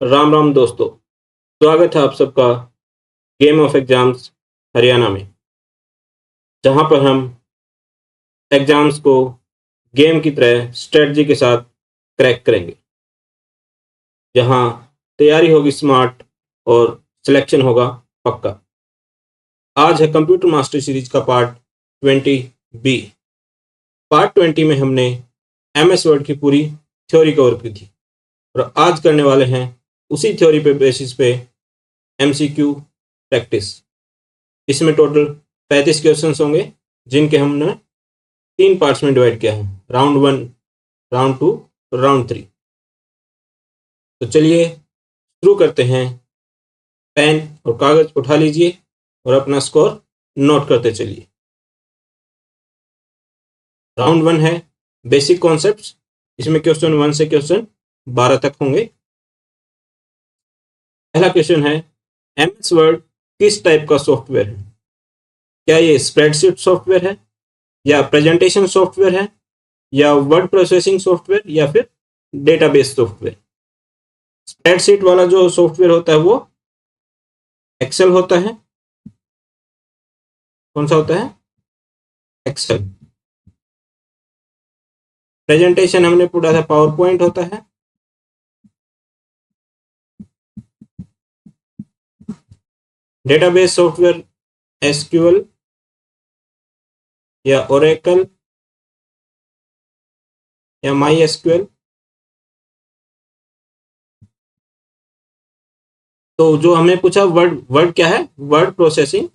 राम राम दोस्तों, स्वागत है आप सबका गेम ऑफ एग्जाम्स हरियाणा में, जहां पर हम एग्जाम्स को गेम की तरह स्ट्रेटजी के साथ क्रैक करेंगे। जहां तैयारी होगी स्मार्ट और सिलेक्शन होगा पक्का। आज है कंप्यूटर मास्टर सीरीज का पार्ट 20 बी। पार्ट 20 में हमने MS वर्ड की पूरी थ्योरी कवर की थी और आज करने वाले हैं उसी थ्योरी पे बेसिस पे MCQ प्रैक्टिस। इसमें टोटल 35 क्वेश्चंस होंगे, जिनके हमने 3 पार्ट्स में डिवाइड किया है, राउंड 1, राउंड 2 और राउंड 3। तो चलिए शुरू करते हैं। पेन और कागज उठा लीजिए और अपना स्कोर नोट करते चलिए। राउंड 1 है बेसिक कॉन्सेप्ट्स। इसमें क्वेश्चन 1 से क्वेश्चन 12 तक होंगे। पहला क्वेश्चन है, MS वर्ड किस टाइप का सॉफ्टवेयर है? क्या ये स्प्रेडशीट सॉफ्टवेयर है, या प्रेजेंटेशन सॉफ्टवेयर है, या वर्ड प्रोसेसिंग सॉफ्टवेयर, या फिर डेटाबेस सॉफ्टवेयर? स्प्रेडशीट वाला जो सॉफ्टवेयर होता है वो एक्सेल होता है। कौन सा होता है? एक्सेल। प्रेजेंटेशन हमने पूरा था पावर पॉइंट होता है। डेटाबेस सॉफ्टवेयर SQL या ओरेकल या MySQL। तो जो हमें पूछा वर्ड क्या है? वर्ड प्रोसेसिंग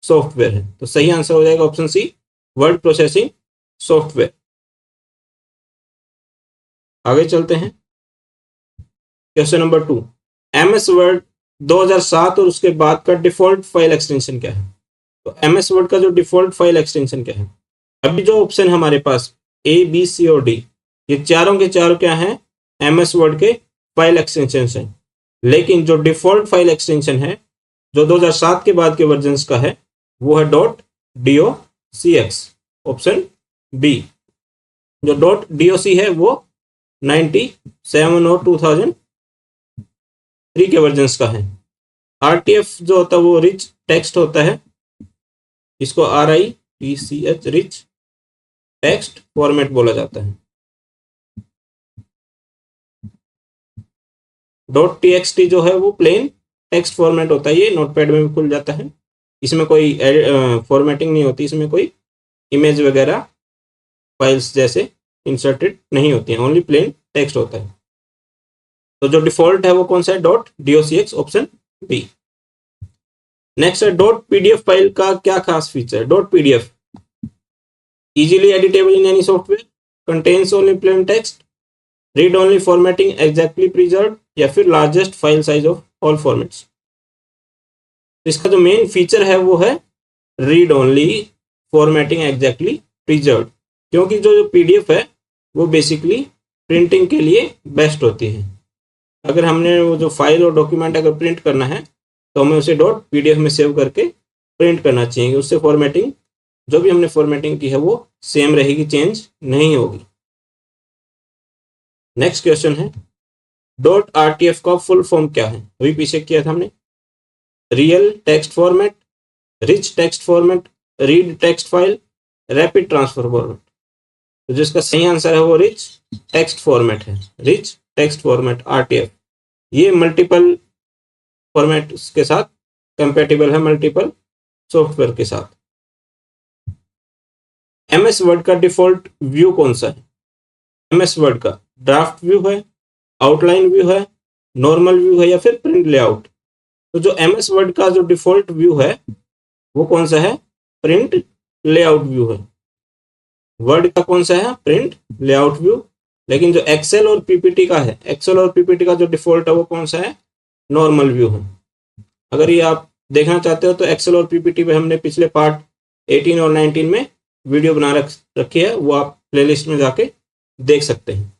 सॉफ्टवेयर है। तो सही आंसर हो जाएगा option C, word processing software. आगे चलते हैं। क्वेश्चन नंबर 2, MS वर्ड 2007 और उसके बाद का डिफॉल्ट फाइल एक्सटेंशन क्या है? तो MS वर्ड का जो डिफॉल्ट फाइल एक्सटेंशन क्या है? अभी जो ऑप्शन हमारे पास A, B, C और D, ये चारों के चारों क्या हैं? MS वर्ड के फाइल एक्सटेंशन हैं। लेकिन जो डिफॉल्ट फाइल एक्सटेंशन है जो 2007 के बाद के वर्जन का है वो है .docx, ऑप्शन बी। जो .doc है वो 97 और 2003 के वर्जन का है। RTF जो होता है वो रिच टेक्स्ट होता है, इसको RITCH रिच टेक्स्ट फॉर्मेट बोला जाता है। .txt जो है वो प्लेन टेक्स्ट फॉर्मेट होता है, ये नोटपैड में भी खुल जाता है। इसमें कोई फॉर्मेटिंग नहीं होती, इसमें कोई इमेज वगैरह फाइल्स जैसे इंसर्टेड नहीं होती हैं, ओनली प्लेन टेक्स्ट होता है। तो जो डिफॉल्ट है वो कौन सा है? .docx, option B. नेक्स्ट है .pdf फाइल का क्या खास फीचर है? .pdf easily editable in any software, contains only plain text, read only formatting exactly preserved, या फिर largest file size of all formats. इसका जो मेन फीचर है वो है read only formatting exactly preserved, क्योंकि जो PDF है वो बेसिकली प्रिंटिंग के लिए बेस्ट होती है। अगर हमने वो जो फाइल और डॉक्यूमेंट अगर प्रिंट करना है तो हमें उसे .pdf में सेव करके प्रिंट करना चाहिए। उससे फॉर्मेटिंग जो भी हमने फॉर्मेटिंग की है वो सेम रहेगी, चेंज नहीं होगी। नेक्स्ट क्वेश्चन है, .rtf का फुल फॉर्म क्या है? अभी पीछे किया था हमने, real text format, rich text format, read text file, rapid transfer format. तो जिसका सही आंसर है वो रिच टेक्स्ट फॉर्मेट है। रिच टेक्स्ट फॉर्मेट RTF ये मल्टीपल फॉर्मेट के साथ कंपेटेबल है, मल्टीपल सॉफ्टवेयर के साथ। MS वर्ड का डिफॉल्ट व्यू कौन सा है? MS वर्ड का ड्राफ्ट व्यू है, आउटलाइन व्यू है, नॉर्मल व्यू है, या फिर प्रिंट लेआउट? तो जो MS वर्ड का जो डिफॉल्ट व्यू है वो कौन सा है? प्रिंट लेआउट व्यू है। वर्ड का कौन सा है? Print layout view. लेकिन जो एक्सेल और PPT का है, एक्सेल और PPT का जो डिफॉल्ट है वो कौन सा है? नॉर्मल व्यू है। अगर ये आप देखना चाहते हो तो एक्सेल और PPT पे हमने पिछले पार्ट 18 और 19 में वीडियो बना रखी है, वो आप प्लेलिस्ट में जाके देख सकते हैं।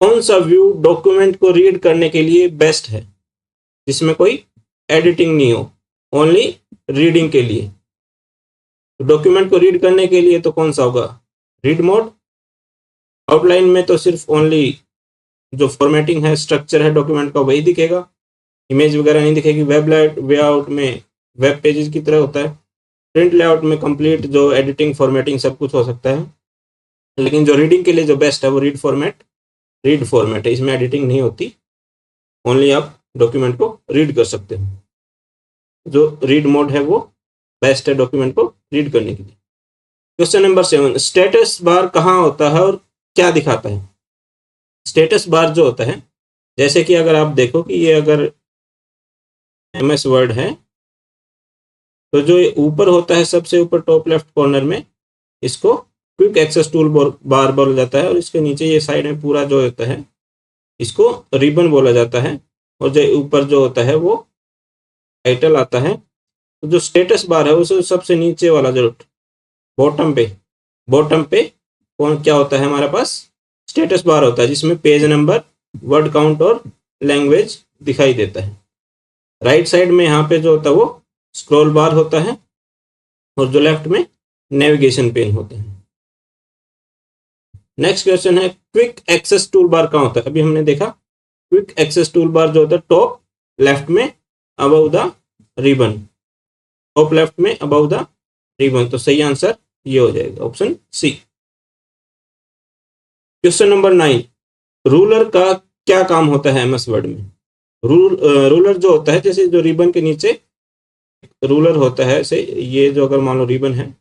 कौन सा व्यू डॉक्यूमेंट को रीड करने के लिए बेस्ट है, जिसमें कोई एडिटिंग नहीं हो, ओनली रीडिंग के लिए? डॉक्यूमेंट को रीड करने के लिए तो कौन सा होगा? Read mode. आउटलाइन में तो सिर्फ ओनली जो फॉर्मेटिंग है, स्ट्रक्चर है डॉक्यूमेंट का, वही दिखेगा, इमेज वगैरह नहीं दिखेगी। वेब लेआउट में वेब पेजेस की तरह होता है। प्रिंट लेआउट में कंप्लीट जो एडिटिंग फॉर्मेटिंग सब कुछ हो सकता है, लेकिन जो रीडिंग के लिए जो बेस्ट है वो रीड फॉर्मेट है। इसमें एडिटिंग नहीं होती, ओनली आप डॉक्यूमेंट को रीड कर सकते हो। जो रीड मोड है वो बेस्ट है डॉक्यूमेंट को रीड करने के लिए। क्वेश्चन नंबर 7, स्टेटस बार कहाँ होता है और क्या दिखाता है? स्टेटस बार जो होता है, जैसे कि अगर आप देखो कि ये अगर MS वर्ड है, तो जो ऊपर होता है सबसे ऊपर टॉप लेफ्ट कॉर्नर में, इसको क्विक एक्सेस टूल बार बोला जाता है, और इसके नीचे ये साइड में पूरा जो होता है इसको रिबन बोला जाता है, और जो ऊपर जो होता है वो टाइटल आता है। तो जो स्टेटस बार है उसे सबसे नीचे वाला जो बॉटम पे कौन क्या होता है हमारे पास? स्टेटस बार होता है, जिसमें पेज नंबर, वर्ड काउंट और लैंग्वेज दिखाई देता है। राइट साइड में यहाँ पे जो होता है वो स्क्रॉल बार होता है, और जो लेफ्ट में नेविगेशन पेन होता है। नेक्स्ट क्वेश्चन है, क्विक एक्सेस टूल बार कहाँ होता है? अभी हमने देखा क्विक एक्सेस टूल बार जो होता है टॉप लेफ्ट में above the ribbon, top left में अबव द रिबन। तो सही आंसर ये हो जाएगा option C. Question number 9, ruler का क्या काम होता है MS वर्ड में? रूलर जो होता है, जैसे जो रिबन के नीचे रूलर होता है, ऐसे ये जो अगर मान लो रिबन है,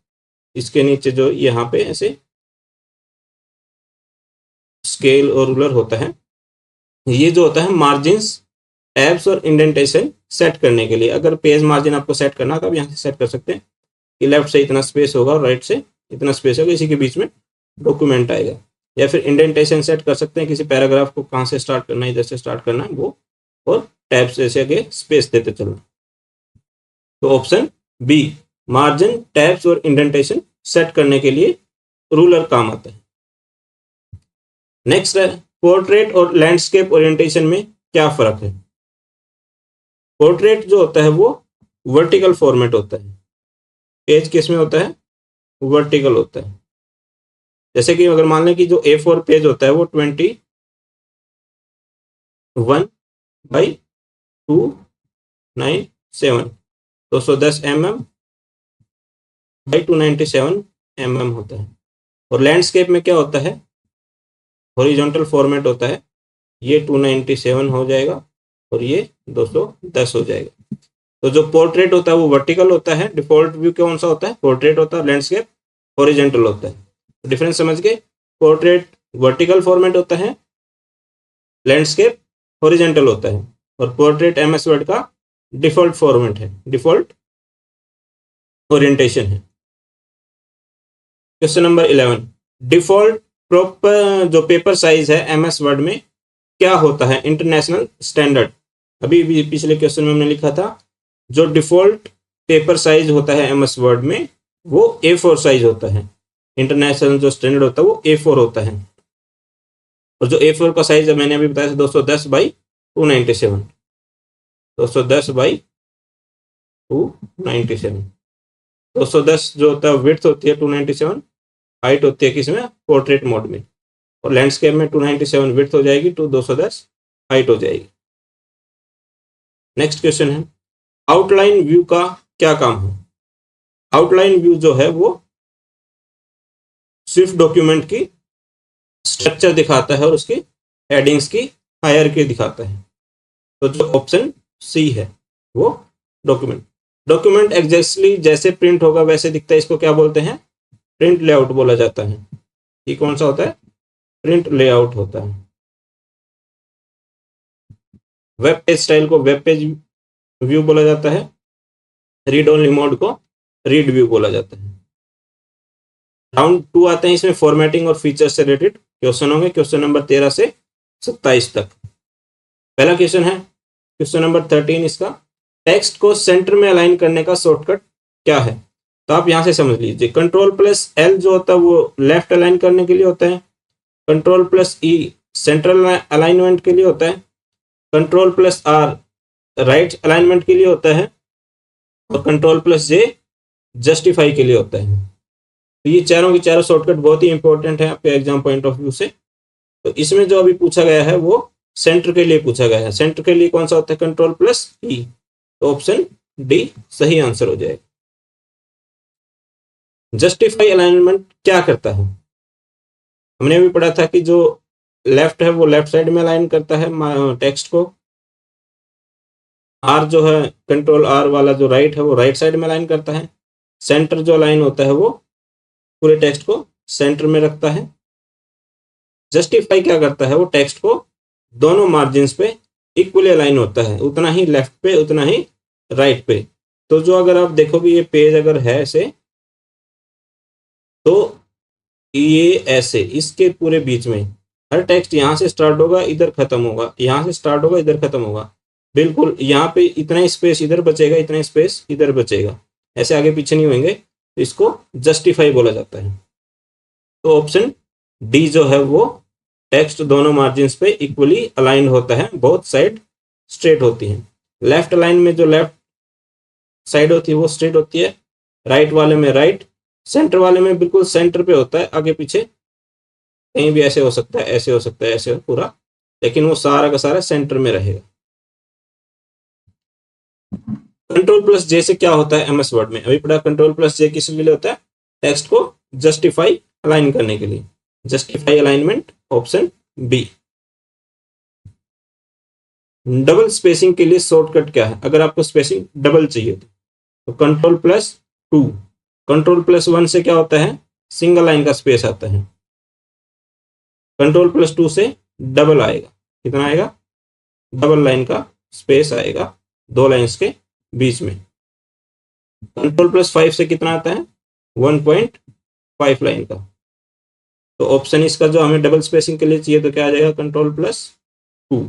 इसके नीचे जो यहाँ पे ऐसे स्केल और रूलर होता है, ये जो होता है मार्जिन्स, टैब्स और इंडेंटेशन सेट करने के लिए। अगर पेज मार्जिन आपको सेट करना है तो आप यहाँ से सेट कर सकते हैं कि लेफ्ट से इतना स्पेस होगा और राइट से इतना स्पेस होगा, इसी के बीच में डॉक्यूमेंट आएगा। या फिर इंडेंटेशन सेट कर सकते हैं किसी पैराग्राफ को, कहाँ से स्टार्ट करना है, इधर से स्टार्ट करना है वो, और टैब से ऐसे आगे स्पेस देते चलना। तो ऑप्शन बी, मार्जिन, टैब्स और इंडेंटेशन सेट करने के लिए रूलर काम आता है। नेक्स्ट है, पोर्ट्रेट और लैंडस्केप ओरिएंटेशन में क्या फर्क है? पोर्ट्रेट जो होता है वो वर्टिकल फॉर्मेट होता है, पेज किस में होता है? वर्टिकल होता है। जैसे कि अगर मान लें कि जो A4 पेज होता है वो 21/297 210 mm बाई 297 mm होता है। और लैंडस्केप में क्या होता है? हॉरिजॉन्टल फॉर्मेट होता है, ये 297 हो जाएगा और ये 210 हो जाएगा। तो जो पोर्ट्रेट होता है वो वर्टिकल होता है, डिफॉल्ट व्यू कौन सा होता है? पोर्ट्रेट होता है, लैंडस्केप हॉरिजॉन्टल होता है। डिफरेंस समझ गए? पोर्ट्रेट वर्टिकल फॉर्मेट होता है, लैंडस्केप हॉरिजॉन्टल होता है, और पोर्ट्रेट MS वर्ड का डिफॉल्ट फॉर्मेट है, डिफॉल्ट ओरिएंटेशन है। क्वेश्चन नंबर 11, डिफॉल्ट प्रॉपर जो पेपर साइज है MS वर्ड में क्या होता है? International standard. अभी भी पिछले क्वेश्चन में हमने लिखा था जो डिफॉल्ट पेपर साइज होता है MS वर्ड में वो A4 साइज होता है। इंटरनेशनल जो स्टैंडर्ड होता है वो A4 होता है, और जो A4 का साइज मैंने अभी बताया था 210/297 210/297 210 जो होता है विड्थ होती है 297, हाइट होती है किसमें? पोर्ट्रेट मोड में। और लैंडस्केप में 297 विड्थ हो जाएगी, 210 हाइट हो जाएगी। नेक्स्ट क्वेश्चन है, आउटलाइन व्यू का क्या काम है? आउटलाइन व्यू जो है वो स्विफ्ट डॉक्यूमेंट की स्ट्रक्चर दिखाता है और उसकी हेडिंग्स की हायरार्की दिखाता है। तो जो ऑप्शन सी है वो डॉक्यूमेंट एग्जैक्टली जैसे प्रिंट होगा वैसे दिखता है, इसको क्या बोलते हैं? प्रिंट लेआउट बोला जाता है। ये कौन सा होता है? प्रिंट लेआउट होता है। वेब पेज स्टाइल को वेब पेज व्यू बोला जाता है, रीड ओनली मोड को रीड व्यू बोला जाता है। राउंड 2 आते हैं, इसमें फॉर्मेटिंग और फीचर से रिलेटेड क्वेश्चन होंगे, क्वेश्चन नंबर 13 से 27 तक। पहला क्वेश्चन है क्वेश्चन नंबर 13, इसका टेक्स्ट को सेंटर में अलाइन करने का शॉर्टकट क्या है? तो आप यहां से समझ लीजिए, Ctrl+L जो होता है वो लेफ्ट अलाइन करने के लिए होता है, Ctrl+E सेंट्रल अलाइनमेंट के लिए होता है, Ctrl+R राइट अलाइनमेंट के लिए होता है, और Ctrl+J जस्टिफाई के लिए होता है। तो ये चारों की चारों शॉर्टकट बहुत ही इंपॉर्टेंट है आपके एग्जाम पॉइंट ऑफ व्यू से। तो इसमें जो अभी पूछा गया है वो सेंटर के लिए पूछा गया है। सेंटर के लिए कौन सा होता है? कंट्रोल प्लस ई। तो ऑप्शन डी सही आंसर हो जाएगा। जस्टिफाई अलाइनमेंट क्या करता है? हमने अभी पढ़ा था कि जो लेफ्ट है वो लेफ्ट साइड में अलाइन करता है टेक्स्ट को। आर जो है, कंट्रोल आर वाला जो राइट है वो राइट साइड में अलाइन करता है। सेंटर जो अलाइन होता है वो पूरे टेक्स्ट को सेंटर में रखता है। जस्टिफाई क्या करता है? वो टेक्स्ट को दोनों मार्जिन्स पे इक्वली अलाइन होता है, उतना ही लेफ्ट पे उतना ही राइट पे। तो जो अगर आप देखोगे ये पेज अगर है ऐसे, तो ये ऐसे इसके पूरे बीच में हर टेक्स्ट यहाँ से स्टार्ट होगा इधर खत्म होगा, यहाँ से स्टार्ट होगा इधर खत्म होगा। बिल्कुल यहाँ पे इतना स्पेस इधर बचेगा, इतना स्पेस इधर बचेगा, ऐसे आगे पीछे नहीं होंगे। तो इसको जस्टिफाई बोला जाता है। तो ऑप्शन डी जो है वो टेक्स्ट दोनों मार्जिन्स पे इक्वली अलाइन होता है, बोथ साइड स्ट्रेट होती हैं। लेफ्ट अलाइन में जो लेफ्ट साइड होती है वो स्ट्रेट होती है, राइट वाले में राइट, सेंटर वाले में बिल्कुल सेंटर पे होता है, आगे पीछे कहीं भी ऐसे हो सकता है, ऐसे हो सकता है, ऐसे हो पूरा, लेकिन वो सारा का सारा सेंटर में रहेगा। कंट्रोल प्लस जे से क्या होता है एमएस वर्ड में? अभी पढ़ा कंट्रोल प्लस जे किस लिए होता है? टेक्स्ट को जस्टिफाई अलाइन करने के लिए। Justify alignment option B. Double spacing के लिए शॉर्टकट क्या है? अगर आपको स्पेसिंग डबल चाहिए तो control plus to. Control plus one से क्या होता है? सिंगल लाइन का स्पेस आता है। कंट्रोल प्लस टू से डबल आएगा। कितना आएगा? डबल लाइन का स्पेस आएगा दो लाइंस के बीच में। कंट्रोल प्लस फाइव से कितना आता है? 1.5 लाइन का। तो ऑप्शन इसका जो हमें डबल स्पेसिंग के लिए चाहिए तो क्या आ जाएगा? Control plus two.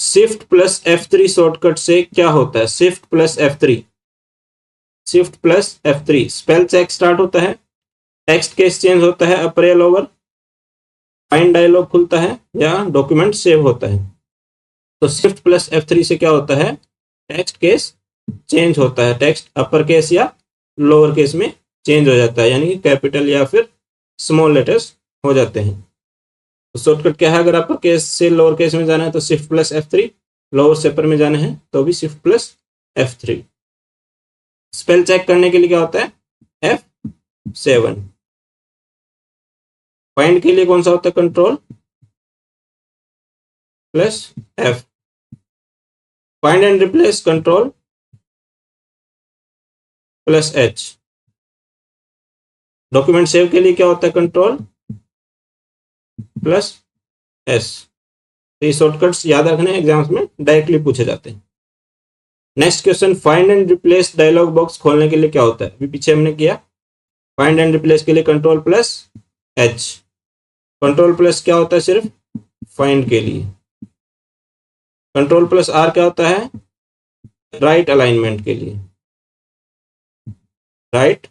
Shift plus F3 shortcut से क्या होता है? Shift plus F3, shift plus F3 spell check start होता है, टेक्स्ट केस चेंज होता है अपर या लोअर, फाइंड डायलॉग खुलता है या डॉक्यूमेंट सेव होता है। तो शिफ्ट प्लस F3 से क्या होता है? टेक्स्ट केस चेंज होता है, टेक्स्ट अपर केस या लोअर केस में चेंज हो जाता है, यानी कि कैपिटल या फिर स्मॉल लेटर्स हो जाते हैं। तो शॉर्टकट क्या है? अगर अपर केस से लोअर केस में जाना है तो शिफ्ट प्लस F3, लोअर से अपर में जाना है तो भी shift plus F3। Spell check करने के लिए क्या होता है? F7। फाइंड के लिए कौन सा होता है? Control plus F। Find and replace control plus H। Document save के लिए क्या होता है? Control plus S। तो ये शॉर्टकट्स याद रखने एग्जाम्स में डायरेक्टली पूछे जाते हैं। Next question, find and replace dialog box खोलने के लिए क्या होता है? अभी पीछे हमने किया। फाइंड एंड रिप्लेस के लिए control plus H। Control plus क्या होता है? सिर्फ फाइंड के लिए। कंट्रोल प्लस R क्या होता है? राइट अलाइनमेंट के लिए। राइट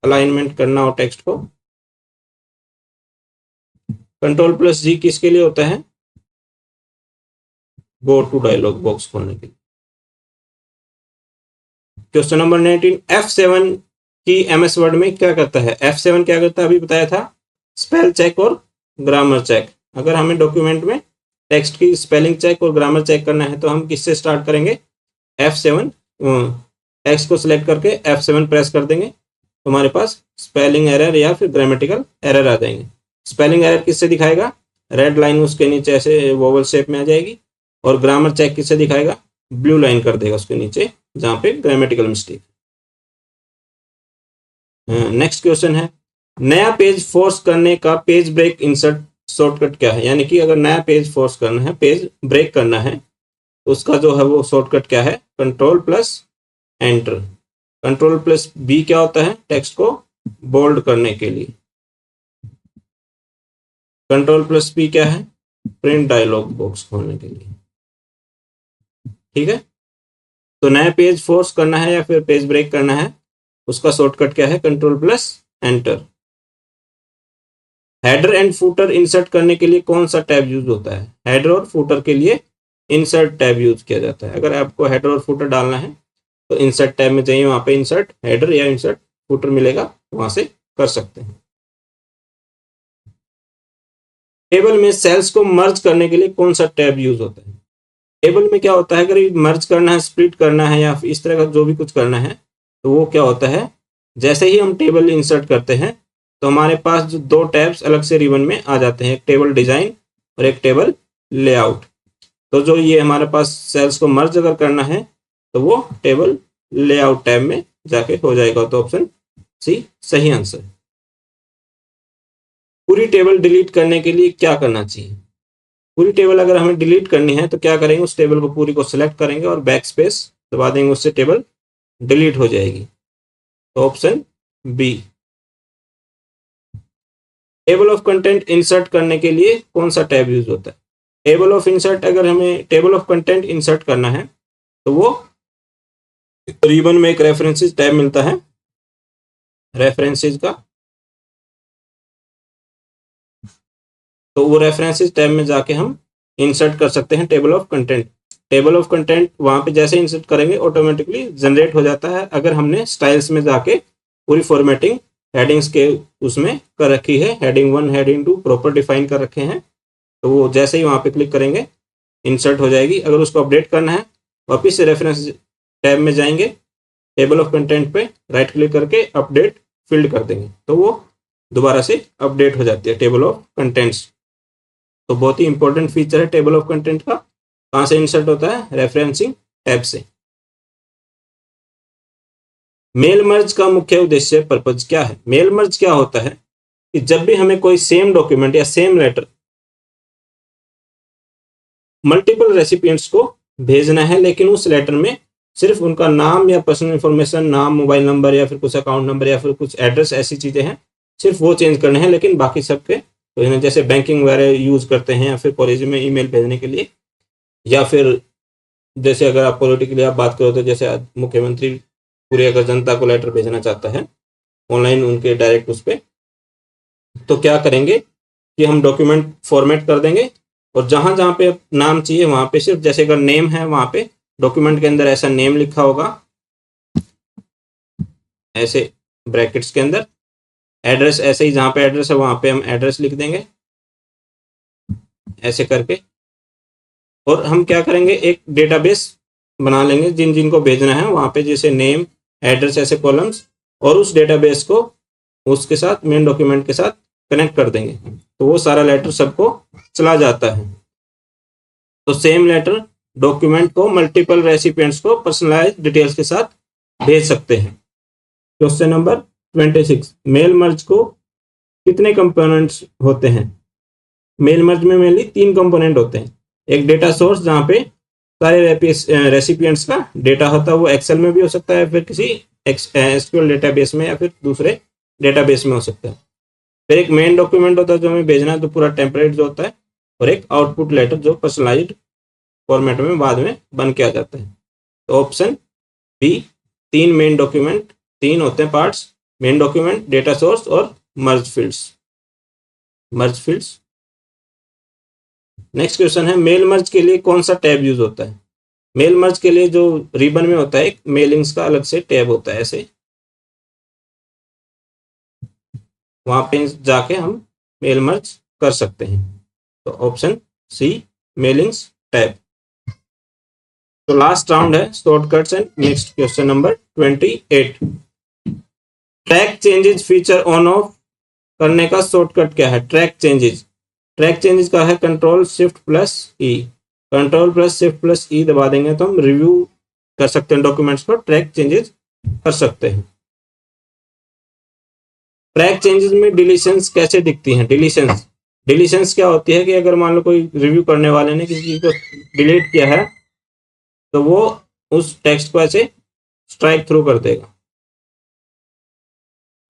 अलाइनमेंट करना हो टेक्स्ट को। कंट्रोल प्लस G किसके लिए होता है? गो टू डायलॉग बॉक्स खोलने के लिए। क्वेश्चन नंबर 19, F7 की एमएस वर्ड में क्या करता है? F7 क्या करता है? अभी बताया था, स्पेल चेक और ग्रामर चेक। अगर हमें डॉक्यूमेंट में टेक्स्ट की स्पेलिंग चेक और ग्रामर चेक करना है तो हम किससे स्टार्ट करेंगे? F7। टेक्स्ट को सिलेक्ट करके F7 प्रेस कर देंगे तो हमारे पास स्पेलिंग एरर या फिर ग्रामेटिकल एरर आ जाएंगे। स्पेलिंग एरर किससे दिखाएगा? रेड लाइन उसके नीचे ऐसे वोवल शेप में आ जाएगी। और ग्रामर चेक किससे दिखाएगा? ब्लू लाइन कर देगा उसके नीचे जहां पे ग्रामेटिकल मिस्टेक। नेक्स्ट क्वेश्चन है, नया पेज फोर्स करने का पेज ब्रेक इंसर्ट शॉर्टकट क्या है? यानी कि अगर नया पेज फोर्स करना है, पेज ब्रेक करना है तो उसका जो है वो शॉर्टकट क्या है? Control plus enter. Control plus B क्या होता है? टेक्स्ट को बोल्ड करने के लिए। कंट्रोल प्लस पी क्या है? प्रिंट डायलॉग बॉक्स खोलने के लिए। ठीक है, तो नया पेज फोर्स करना है या फिर पेज ब्रेक करना है, उसका शॉर्टकट क्या है? Control plus enter. Header and footer insert करने के लिए कौन सा टैब यूज होता है? हेडर और फुटर के लिए इंसर्ट टैब यूज किया जाता है। अगर आपको हेडर और फुटर डालना है तो इंसर्ट टैब में जाइए, वहां पे इंसर्ट हेडर या इंसर्ट फुटर मिलेगा वहां से कर सकते हैं। टेबल में सेल्स को मर्ज करने के लिए कौन सा टैब यूज होता है? टेबल में क्या होता है, अगर मर्ज करना है, स्प्लिट करना है या इस तरह का जो भी कुछ करना है, तो वो क्या होता है, जैसे ही हम टेबल इंसर्ट करते हैं तो हमारे पास जो दो टैब्स अलग से रिबन में आ जाते हैं, एक टेबल डिजाइन और एक टेबल लेआउट। तो जो ये हमारे पास सेल्स को मर्ज अगर करना है तो वो टेबल लेआउट टैब में जाके हो जाएगा। तो ऑप्शन सी सही आंसर है। पूरी टेबल डिलीट करने के लिए क्या करना चाहिए? पूरी टेबल अगर हमें डिलीट करनी है तो क्या करेंगे, उस टेबल को पूरी को सिलेक्ट करेंगे और बैक स्पेस दबा देंगे, उससे टेबल डिलीट हो जाएगी। तो option B. Table of content insert करने के लिए कौन सा टैब यूज होता है? टेबल ऑफ इंसर्ट, अगर हमें टेबल ऑफ कंटेंट इंसर्ट करना है तो वो रिबन में एक रेफरेंसेस टैब मिलता है, रेफरेंसेस का, तो वो रेफरेंसेस टैब में जाके हम इंसर्ट कर सकते हैं table of content. Table of content वहां पे जैसे इंसर्ट करेंगे ऑटोमेटिकली जनरेट हो जाता है, अगर हमने स्टाइल्स में जाके पूरी फॉर्मेटिंग हेडिंग्स के उसमें कर रखी है, हेडिंग 1 हेडिंग 2 प्रॉपर डिफाइन कर रखे हैं, तो वो जैसे ही वहां पे क्लिक करेंगे इंसर्ट हो जाएगी। अगर उसको अपडेट करना है वापिस से रेफरेंस टैब में जाएंगे, टेबल ऑफ कंटेंट पे राइट क्लिक करके अपडेट फील्ड कर देंगे तो वो दोबारा से अपडेट हो जाती है टेबल ऑफ कंटेंट्स। तो बहुत ही इंपॉर्टेंट फीचर है टेबल ऑफ कंटेंट का। कहां से इंसर्ट होता है? रेफरेंसिंग टैब से। मेल मर्ज का मुख्य उद्देश्य पर्पज क्या है? मेल मर्ज क्या होता है कि जब भी हमें कोई सेम डॉक्यूमेंट या सेम लेटर मल्टीपल रेसिपिएंट्स को भेजना है, लेकिन उस लेटर में सिर्फ उनका नाम या पर्सनल इंफॉर्मेशन, नाम, मोबाइल नंबर या फिर कुछ अकाउंट नंबर या फिर कुछ एड्रेस, ऐसी चीजें हैं, सिर्फ वो चेंज करने हैं, लेकिन बाकी सबके तो जैसे बैंकिंग वगैरह यूज करते हैं या फिर कॉलेज में ईमेल भेजने के लिए, या फिर जैसे अगर आप पॉलिटिकली आप बात करो तो जैसे मुख्यमंत्री पूरी अगर जनता को लेटर भेजना चाहता है ऑनलाइन उनके डायरेक्ट उस पर, तो क्या करेंगे कि हम डॉक्यूमेंट फॉर्मेट कर देंगे और जहां जहां पे नाम चाहिए वहां पे सिर्फ, जैसे अगर नेम है वहां पे डॉक्यूमेंट के अंदर ऐसा नेम लिखा होगा ऐसे ब्रैकेट्स के अंदर, एड्रेस ऐसे ही जहां पे एड्रेस है वहां पे हम एड्रेस लिख देंगे ऐसे करके, और हम क्या करेंगे एक डेटाबेस बना लेंगे जिन जिन को भेजना है वहां पे, जैसे नेम, एड्रेस, ऐसे कॉलम्स, और उस डेटाबेस को उसके साथ मेन डॉक्यूमेंट के साथ कनेक्ट कर देंगे तो वो सारा लेटर सबको चला जाता है। तो सेम लेटर डॉक्यूमेंट को मल्टीपल रेसिपिएंट्स को पर्सनलाइज डिटेल्स के साथ भेज सकते हैं। क्वेश्चन नंबर 26, मेल मर्ज को कितने कंपोनेंट्स होते हैं? मेल मर्ज में मेनली 3 कंपोनेंट होते हैं। एक डेटा सोर्स जहां पे सारे रेसिपिएंट्स का डेटा होता है, वो एक्सेल में भी हो सकता है, फिर किसी एसक्यूएल डेटाबेस में या फिर दूसरे डेटाबेस में हो सकता है। फिर एक मेन डॉक्यूमेंट होता है जो हमें भेजना है, तो पूरा टेम्पलेट जो होता है, और एक आउटपुट लेटर जो पर्सनलाइज्ड फॉर्मेट में बाद में बन के आ जाता है। तो ऑप्शन बी, 3 मेन डॉक्यूमेंट, 3 होते हैं parts, main document, data source और मर्ज फील्ड्स। मर्ज फील्ड्स। नेक्स्ट क्वेश्चन है, मेल मर्ज के लिए कौन सा टैब यूज होता है? मेल मर्ज के लिए जो रिबन में होता है एक मेलिंग्स का अलग से टैब होता है, ऐसे वहां पे जाके हम मेल मर्ज कर सकते हैं। तो ऑप्शन सी, मेलिंग्स टैब। तो लास्ट राउंड है shortcuts and next question number 28। Track changes feature on off करने का शॉर्टकट क्या है? ट्रैक चेंजेस, ट्रैक चेंजेस का है कंट्रोल शिफ्ट प्लस ई, कंट्रोल प्लस शिफ्ट प्लस ई दबा देंगे तो हम रिव्यू कर सकते हैं डॉक्यूमेंट्स को, ट्रैक चेंजेस कर सकते हैं। ट्रैक चेंजेस में डिलीशंस कैसे दिखती हैं? डिलीशंस, डिलीशंस क्या होती है कि अगर मान लो कोई रिव्यू करने वाले ने किसी चीज को डिलीट किया है तो वो उस टेक्स्ट को ऐसे स्ट्राइक थ्रू कर देगा।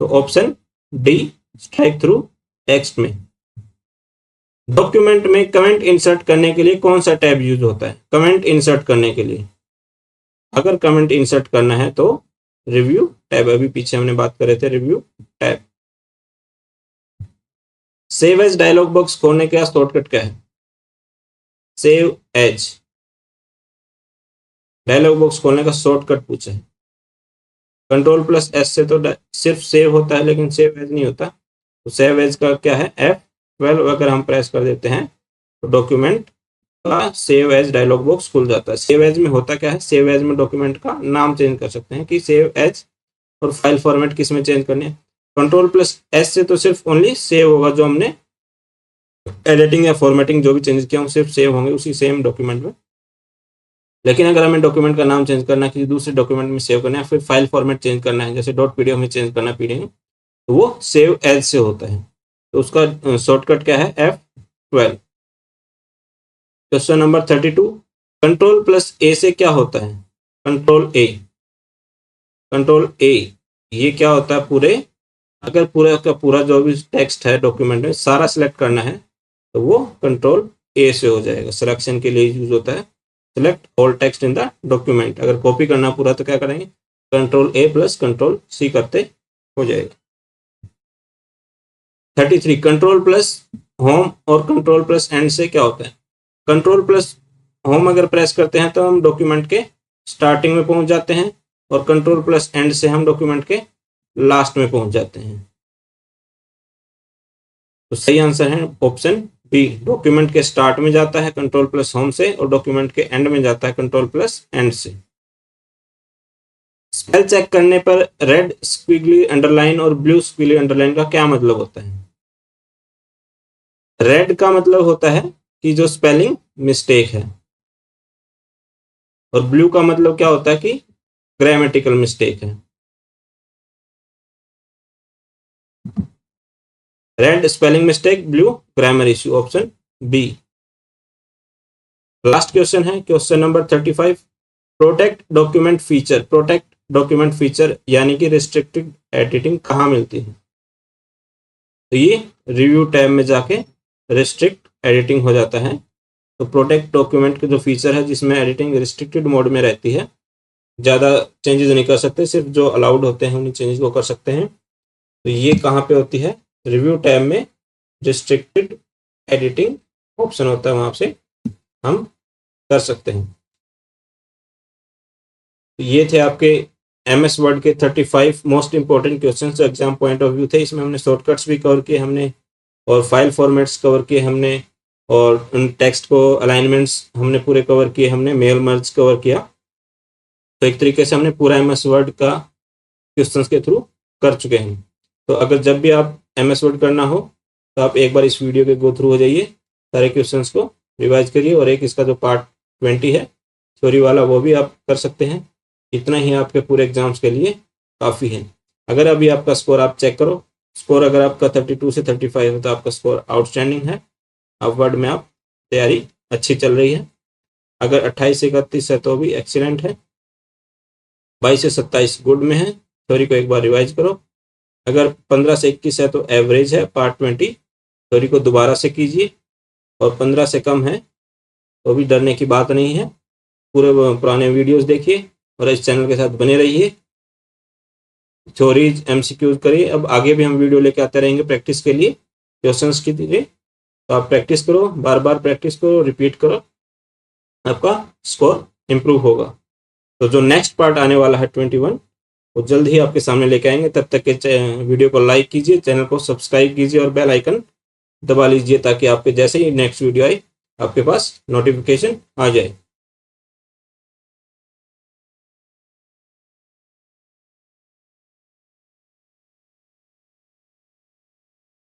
तो option D, strike through text में। डॉक्यूमेंट में कमेंट इंसर्ट करने के लिए कौन सा टैब यूज होता है? कमेंट इंसर्ट करने के लिए अगर कमेंट इंसर्ट करना है तो रिव्यू टैब, अभी पीछे हमने बात कर रहे थे review tab. Save as dialog box खोलने का शॉर्टकट क्या है? सेव एज डायलॉग बॉक्स खोलने का शॉर्टकट पूछा है। कंट्रोल प्लस एस से तो सिर्फ सेव होता है लेकिन सेव एज नहीं होता। तो सेव एज का क्या है, F12 अगर हम प्रेस कर देते हैं तो डॉक्यूमेंट का सेव एज डायलॉग बॉक्स खुल जाता है। सेव एज में होता क्या है, सेव एज में डॉक्यूमेंट का नाम चेंज कर सकते हैं कि सेव एज, और फाइल फॉर्मेट किस में चेंज करनी है। कंट्रोल प्लस एस से तो सिर्फ ओनली सेव होगा, जो हमने एडिटिंग या फॉर्मेटिंग जो भी चेंज किया वो सिर्फ सेव होंगे उसी सेम डॉक्यूमेंट में। लेकिन अगर हमें डॉक्यूमेंट का नाम चेंज करना है, किसी दूसरे डॉक्यूमेंट में सेव करना है, फिर फाइल फॉर्मेट चेंज करना है, जैसे .pdf में चेंज करना है पीडीएफ, तो वो सेव एज से होता है। तो उसका शॉर्टकट क्या है, F12। Question number 32, control plus A से क्या होता है, कंट्रोल ए ये क्या होता है, पूरे अगर पूरा का पूरा जो भी टेक्स्ट है डॉक्यूमेंट में सारा सिलेक्ट करना है तो वो कंट्रोल ए से हो जाएगा। सिलेक्शन के लिए यूज होता है, select all text in the document. अगर कॉपी करना पूरा तो क्या करेंगे, control A plus control C करते हो जाएगा। 33, कंट्रोल प्लस होम और कंट्रोल प्लस एंड से क्या होता है। कंट्रोल प्लस होम अगर प्रेस करते हैं तो हम डॉक्यूमेंट के स्टार्टिंग में पहुंच जाते हैं, और कंट्रोल प्लस एंड से हम डॉक्यूमेंट के लास्ट में पहुंच जाते हैं। तो सही आंसर है ऑप्शन बी, डॉक्यूमेंट के स्टार्ट में जाता है कंट्रोल प्लस होम से, और डॉक्यूमेंट के एंड में जाता है कंट्रोल प्लस एंड से। स्पेल चेक करने पर रेड स्क्विगली अंडरलाइन और ब्लू स्क्विगली अंडरलाइन का क्या मतलब होता है। रेड का मतलब होता है कि जो स्पेलिंग मिस्टेक है, और ब्लू का मतलब क्या होता है कि ग्रामेटिकल मिस्टेक है। Red spelling mistake, blue grammar issue, option B. Last question है question number 35, protect document feature. Protect document feature यानी कि रिस्ट्रिक्टेड एडिटिंग कहाँ मिलती है, तो ये रिव्यू टैब में जाके रिस्ट्रिक्ट एडिटिंग हो जाता है। तो प्रोटेक्ट डॉक्यूमेंट के जो फीचर है जिसमें एडिटिंग रिस्ट्रिक्टेड मोड में रहती है, ज़्यादा चेंजेस नहीं कर सकते, सिर्फ जो अलाउड होते हैं उन्हीं चेंजेस को कर सकते हैं। तो ये कहाँ पे होती है, रिव्यू टैब में रिस्ट्रिक्टेड एडिटिंग ऑप्शन होता है, वहाँ से हम कर सकते हैं। तो ये थे आपके MS वर्ड के 35 मोस्ट इंपॉर्टेंट क्वेश्चन जो एग्जाम पॉइंट ऑफ व्यू थे। इसमें हमने शॉर्टकट्स भी कवर किए हमने, और फाइल फॉर्मेट्स कवर किए हमने, और उन टेक्स्ट को अलाइनमेंट्स हमने पूरे कवर किए हमने, मेल मर्ज कवर किया। तो एक तरीके से हमने पूरा MS वर्ड का क्वेश्चंस के थ्रू कर चुके हैं। तो अगर जब भी आप MS वर्ड करना हो तो आप एक बार इस वीडियो के गो थ्रू हो जाइए, सारे क्वेश्चंस को रिवाइज करिए, और एक इसका जो पार्ट 20 है थ्योरी वाला वो भी आप कर सकते हैं। इतना ही आपके पूरे एग्जाम्स के लिए काफ़ी है। अगर अभी आपका स्कोर आप चेक करो, स्कोर अगर आपका 32 से 35 है तो आपका स्कोर आउटस्टैंडिंग है, आप वर्ड में आप तैयारी अच्छी चल रही है। अगर 28 से 31 है तो भी एक्सीलेंट है, 22 से 27 गुड में है, थ्योरी को एक बार रिवाइज करो। अगर 15 से 21 है तो एवरेज है पार्ट 20, थ्योरी को दोबारा से कीजिए, और 15 से कम है तो भी डरने की बात नहीं है, पूरे पुराने वीडियोस देखिए और इस चैनल के साथ बने रहिए, थ्योरीज MCQs करिए। अब आगे भी हम वीडियो लेके आते रहेंगे प्रैक्टिस के लिए, क्वेश्चंस के लिए। तो आप प्रैक्टिस करो, बार बार प्रैक्टिस करो, रिपीट करो, आपका स्कोर इम्प्रूव होगा। तो जो नेक्स्ट पार्ट आने वाला है 21, वो जल्द ही आपके सामने लेके आएंगे। तब तक के वीडियो को लाइक कीजिए, चैनल को सब्सक्राइब कीजिए और बेल आइकन दबा लीजिए, ताकि आपके जैसे ही नेक्स्ट वीडियो आए आपके पास नोटिफिकेशन आ जाए।